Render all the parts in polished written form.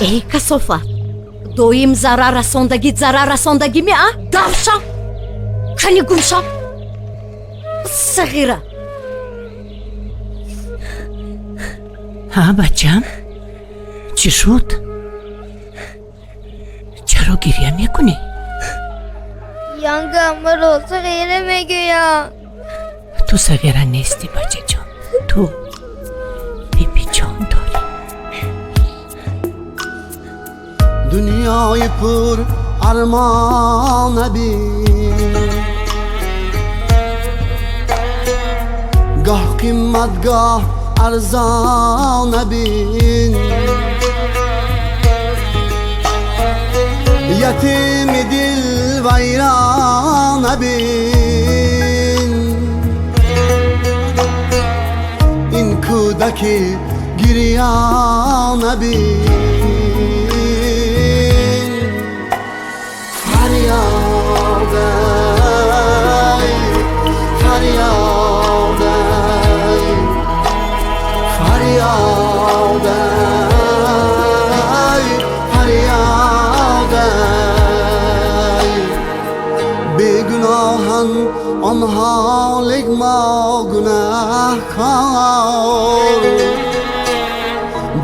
ای کسافت، دویم ضرر رساندگی می گمشم کنی گمشم صغیره. ها بچم، چی شد؟ چرا گریه میکنی؟ یانگم برو صغیره میگویم. تو صغیره نیستی بچه جان، تو بیبی جان داری. دنیای پر ارمان بین، گاه قیمت گاه ارزان بین. یتیم دل ویران بین، این کودک گریان بین. فریاد ای فریاد ای فریاد ای فریاد ای. بیگناهن آنها لیک ما گناهکار.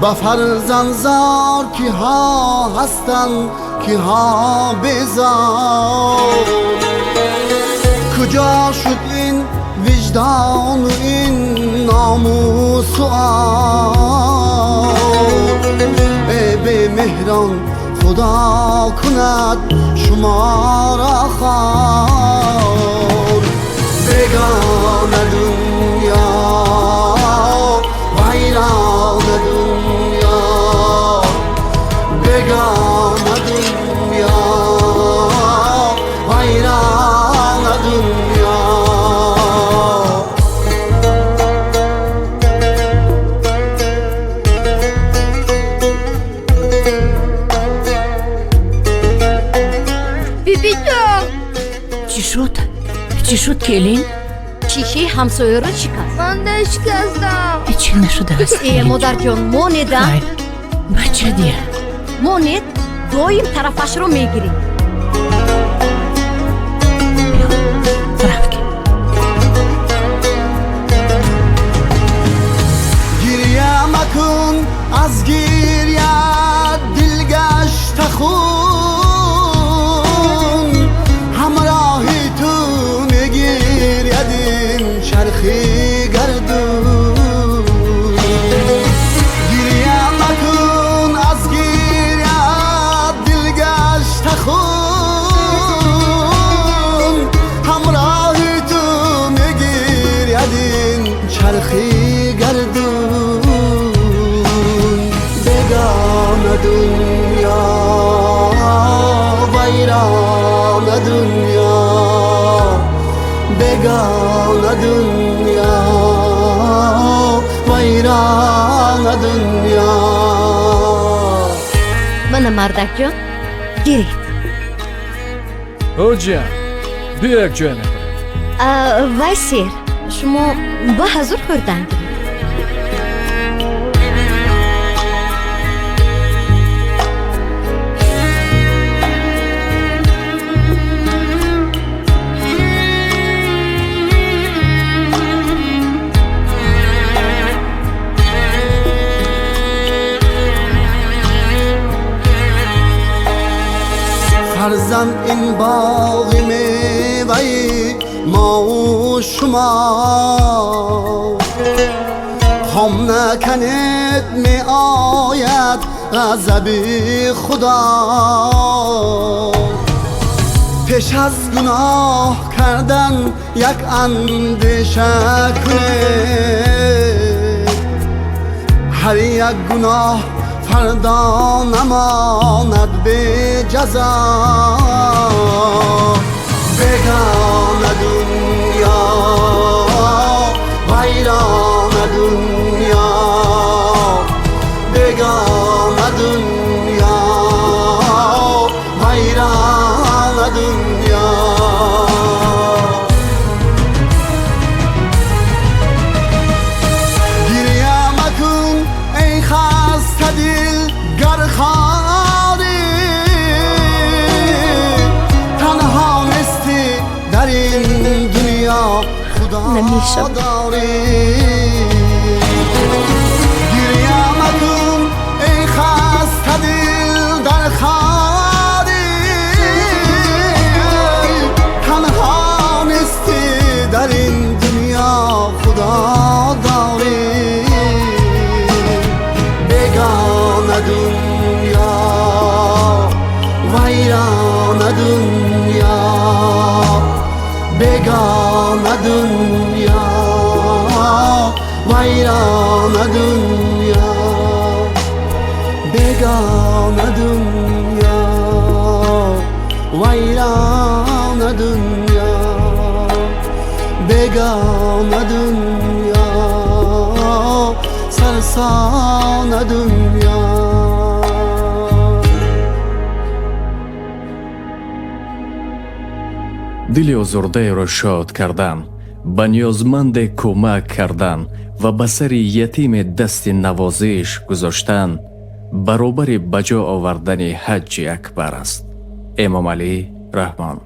با فرزند زار کی ها هستن کی ها بیزار. کجا شد این وجدان و این ناموس و عار. ای به مهران خدا کند شما را خوار. بیگانه دنیا ویران دنیا، بیگانه دنیا ویران دنیا. بیبی جان، چی شد کلین؟ چیشی همسایه رو شکست. من شکستم. هیچی نشده است ای کلین مادر جان، مونیدم خیر بچه دیه. مونید دویم طرفش رو میگیری. رفت که گریه مکن از گریه دل گشت خون. همراهی تو میگیردیم چرخی گردون. گریه مکن از گریه دل گشت خون. همراهی تو میگیردیم چرخی گردون. بیگانه دنیا ویران دنیا، بیگانه دنیا ویران دنیا. من مردک جان گیرید. اوجیان بیا یک جای میخوریم. وای سیر، شما با حضور خوردن گیرید. فرزند این باغ میوه‌ای ما و شما. خم نکنید می آید غضب خدا. پیش از گناه کردن یک اندیشه کنید. هر یک گناه فردا نماند به جزا. بیگانه دنیا ویران دنیا، بیگانه دنیا ویران دنیا. گریه مکن ای خسته دل گر در این دنیا خدا نمی‌شم. داری گریه مکن ای خسته دل در خاری تنها نیستی در این دنیا خدا داری بیگانه دنیا ویران دنیا بیگانه دنیا ویران دنیا بیگانه دنیا ویران دنیا بیگانه دنیا سرسان دنیا دلی آزرده را شاد کردن، به نیازمند کمک کردن و به سر یتیم دست نوازش گذاشتن برابر بجا آوردن حج اکبر است. امام علی رحمان.